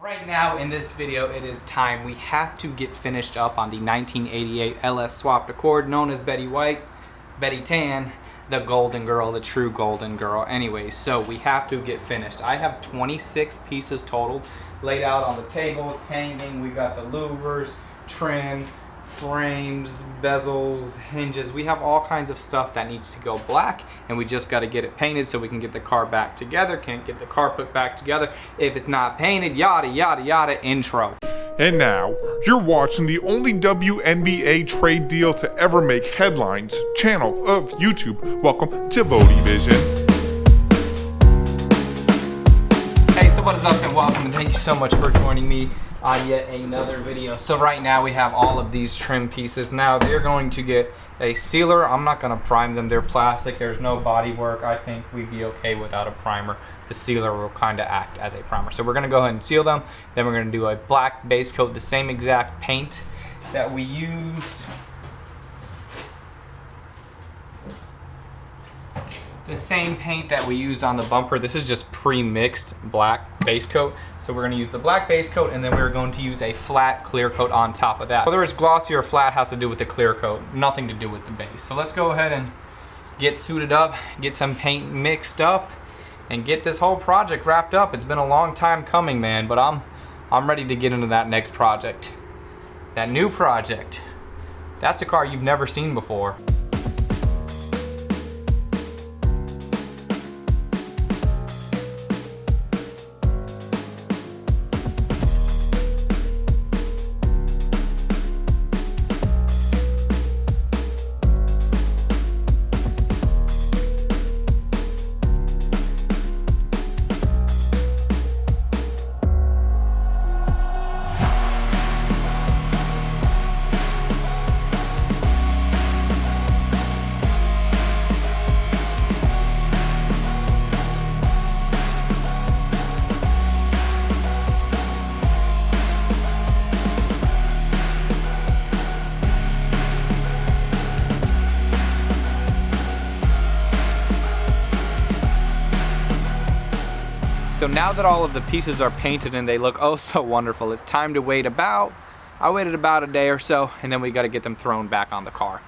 Right now in this video, it is time. We have to get finished up on the 1988 LS swapped Accord, known as Betty White, Betty Tan, the golden girl, the true golden girl. Anyways, so we have to get finished. I have 26 pieces total laid out on the tables, hanging. We got the louvers, trim, frames, bezels, hinges. We have all kinds of stuff that needs to go black, and we just got to get it painted so we can get the car back together. Can't get the car put back together if it's not painted. Yada yada yada. Intro. And now, you're watching the only WNBA trade deal to ever make headlines channel of YouTube. Welcome to Bodie Vision. Hey, so what is up, and welcome, and thank you so much for joining me on yet another video. So right now we have all of these trim pieces. Now they're going to get a sealer. I'm not going to prime them. They're plastic. There's no body work. I think we'd be okay without a primer. The sealer will kind of act as a primer. So we're going to go ahead and seal them. Then we're going to do a black base coat, the same exact paint that we used. The same paint that we used on the bumper. This is just pre-mixed black base coat. So we're going to use the black base coat, and then we're going to use a flat clear coat on top of that. Whether it's glossy or flat has to do with the clear coat, nothing to do with the base. So let's go ahead and get suited up, get some paint mixed up, and get this whole project wrapped up. It's been a long time coming, man, but I'm ready to get into that next project. That new project. That's a car you've never seen before. So now that all of the pieces are painted and they look oh so wonderful, it's time to wait I waited about a day or so, and then we got to get them thrown back on the car.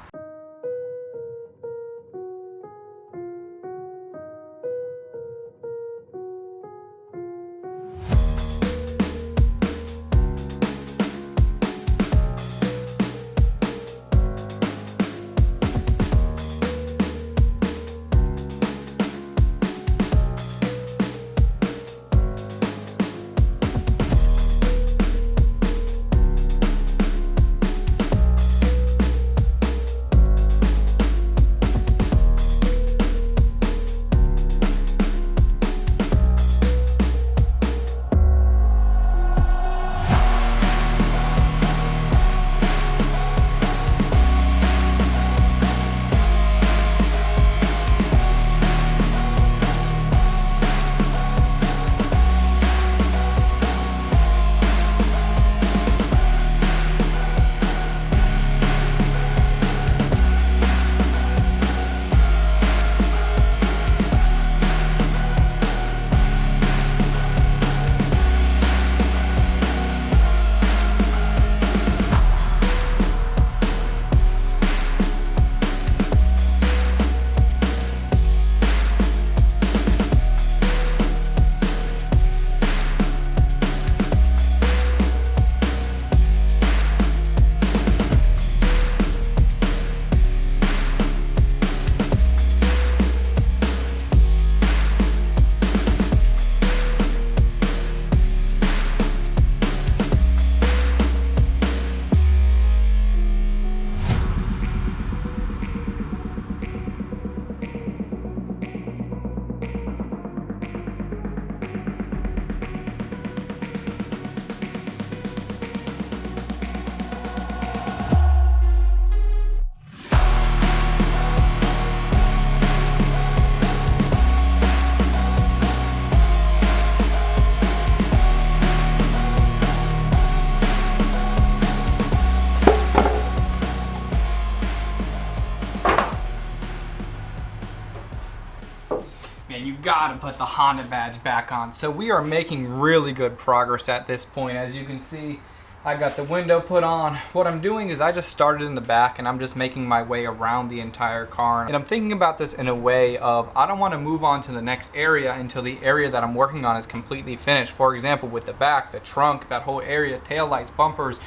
gotta put the Honda badge back on. So we are making really good progress at this point. As you can see, I got the window put on. What I'm doing is I just started in the back and I'm just making my way around the entire car. And I'm thinking about this in a way of, I don't want to move on to the next area until the area that I'm working on is completely finished. For example, with the back, the trunk, that whole area, tail lights, bumpers,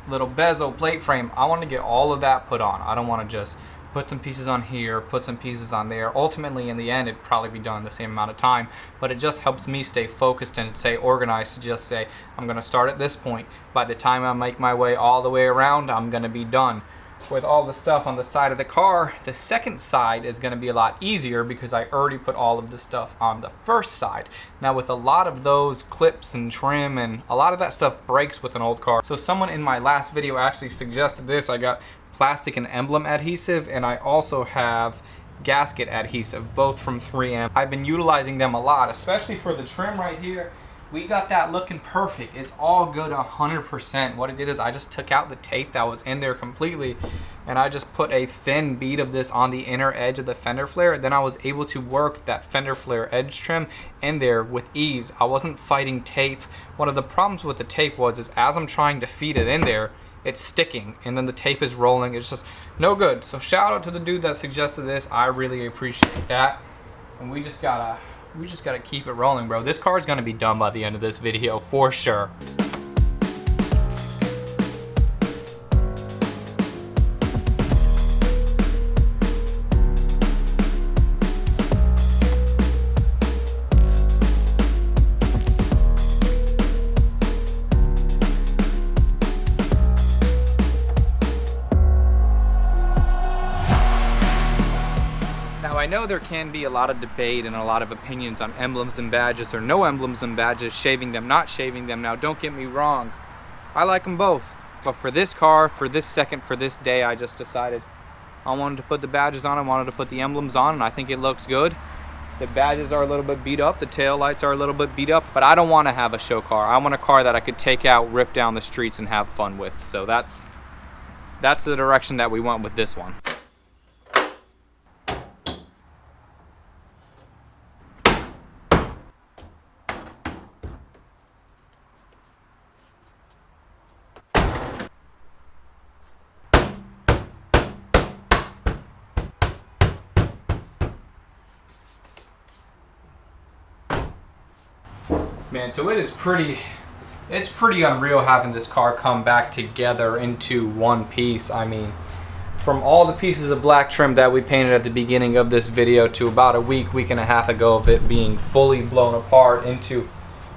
little bezel, plate frame, I want to get all of that put on. I don't want to just put some pieces on here, put some pieces on there. Ultimately, in the end, it'd probably be done in the same amount of time, but it just helps me stay focused and stay organized to just say, I'm gonna start at this point. By the time I make my way all the way around, I'm gonna be done. With all the stuff on the side of the car, the second side is gonna be a lot easier because I already put all of the stuff on the first side. Now with a lot of those clips and trim and a lot of that stuff breaks with an old car. So someone in my last video actually suggested this. I got plastic and emblem adhesive, and I also have gasket adhesive, both from 3M. I've been utilizing them a lot, especially for the trim right here. We got that looking perfect. It's all good 100%. What I did is I just took out the tape that was in there completely, and I just put a thin bead of this on the inner edge of the fender flare. Then I was able to work that fender flare edge trim in there with ease. I wasn't fighting tape. One of the problems with the tape was is as I'm trying to feed it in there, it's sticking and then the tape is rolling. It's just no good. So shout out to the dude that suggested this. I really appreciate that. And we just gotta keep it rolling, bro. This car is gonna be done by the end of this video for sure. Now I know there can be a lot of debate and a lot of opinions on emblems and badges or no emblems and badges, shaving them, not shaving them. Now don't get me wrong, I like them both. But for this car, for this second, for this day, I just decided I wanted to put the badges on, I wanted to put the emblems on, and I think it looks good. The badges are a little bit beat up, the tail lights are a little bit beat up, but I don't want to have a show car. I want a car that I could take out, rip down the streets, and have fun with. So that's the direction that we went with this one. Man, so it's pretty unreal having this car come back together into one piece. I mean, from all the pieces of black trim that we painted at the beginning of this video to about a week and a half ago of it being fully blown apart into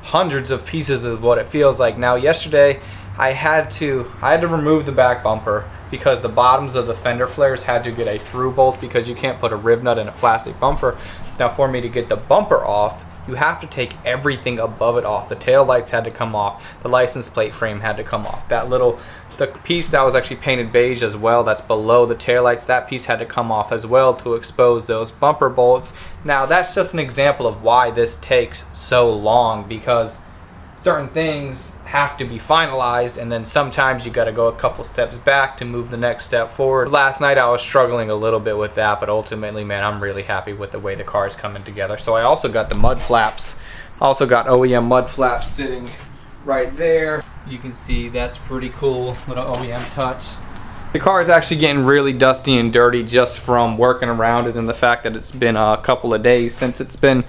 hundreds of pieces of what it feels like. Now yesterday I had to remove the back bumper because the bottoms of the fender flares had to get a through bolt because you can't put a rib nut in a plastic bumper. Now for me to get the bumper off, you have to take everything above it off. The tail lights had to come off. The license plate frame had to come off. The piece that was actually painted beige as well, that's below the tail lights, that piece had to come off as well to expose those bumper bolts. Now that's just an example of why this takes so long, because certain things have to be finalized, and then sometimes you got to go a couple steps back to move the next step forward. Last night I was struggling a little bit with that, but ultimately, man, I'm really happy with the way the car is coming together. So I also got the mud flaps. I also got OEM mud flaps sitting right there. You can see that's pretty cool, little OEM touch. The car is actually getting really dusty and dirty just from working around it and the fact that it's been a couple of days since it's been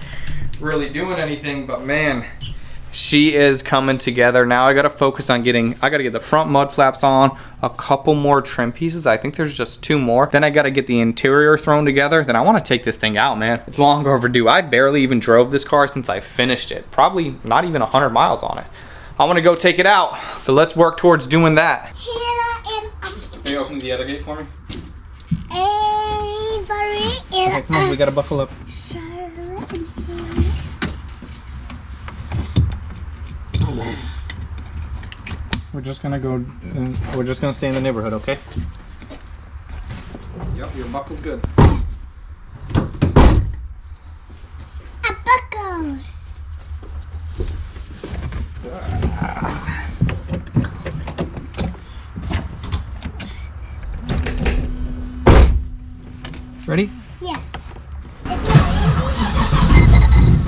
really doing anything, but man, she is coming together. Now I gotta focus on I gotta get the front mud flaps on, a couple more trim pieces. I think there's just 2 more. Then I gotta get the interior thrown together. Then I wanna take this thing out, man. It's long overdue. I barely even drove this car since I finished it. Probably not even 100 miles on it. I wanna go take it out. So let's work towards doing that. Can you open the other gate for me? Okay, come on, we gotta buckle up. We're just gonna stay in the neighborhood, okay? Yep, you're buckled good. I'm buckled. Ready? Yeah. It's not easy.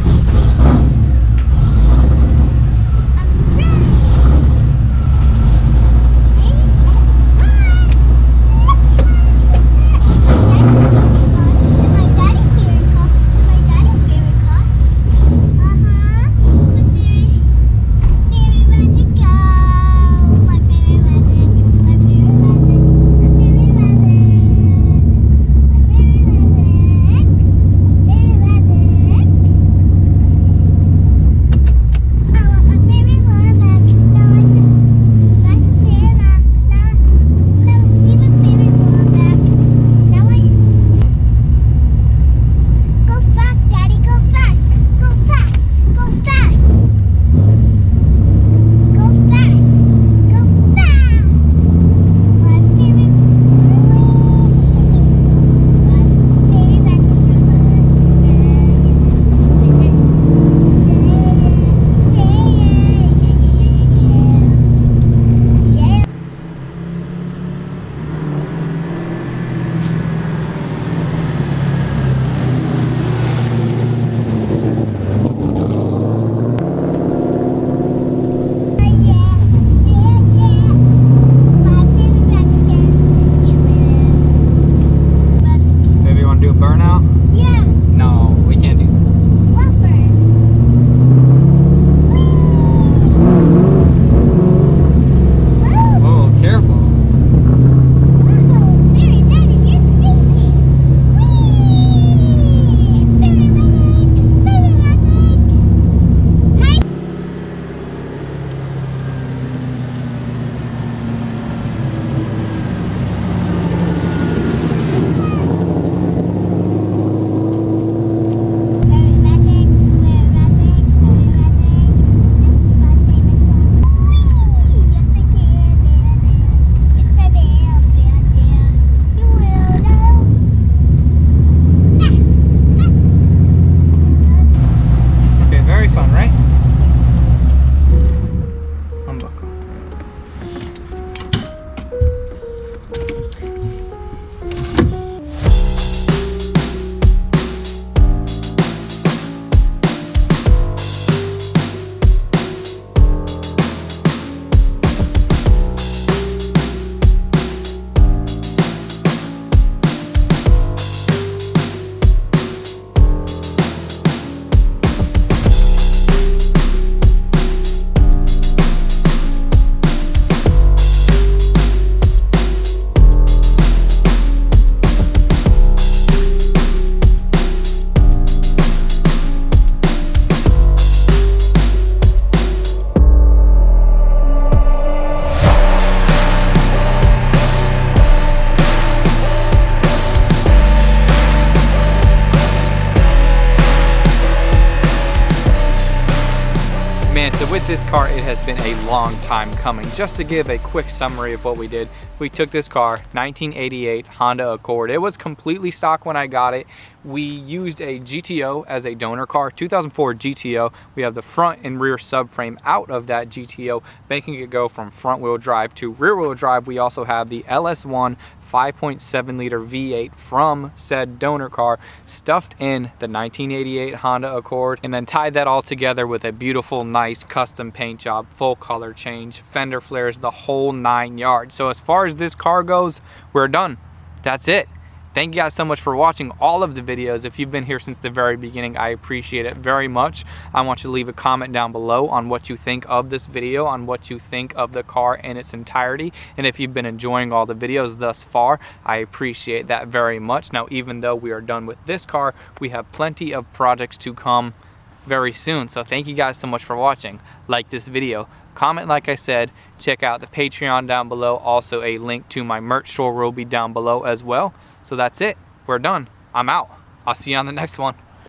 this car, it has been a long time coming. Just to give a quick summary of what we did, we took this car, 1988 Honda Accord. It was completely stock when I got it. We used a GTO as a donor car, 2004 GTO. We have the front and rear subframe out of that GTO, making it go from front wheel drive to rear wheel drive. We also have the LS1 5.7 liter V8 from said donor car stuffed in the 1988 Honda Accord, and then tied that all together with a beautiful, nice custom paint job, full color change, fender flares, the whole 9 yards. So as far as this car goes, we're done. That's it. Thank you guys so much for watching all of the videos. If you've been here since the very beginning, I appreciate it very much. I want you to leave a comment down below on what you think of this video, on what you think of the car in its entirety. And if you've been enjoying all the videos thus far, I appreciate that very much. Now, even though we are done with this car, we have plenty of projects to come very soon. So thank you guys so much for watching. Like this video, comment like I said, check out the Patreon down below. Also, a link to my merch store will be down below as well. So that's it. We're done. I'm out. I'll see you on the next one.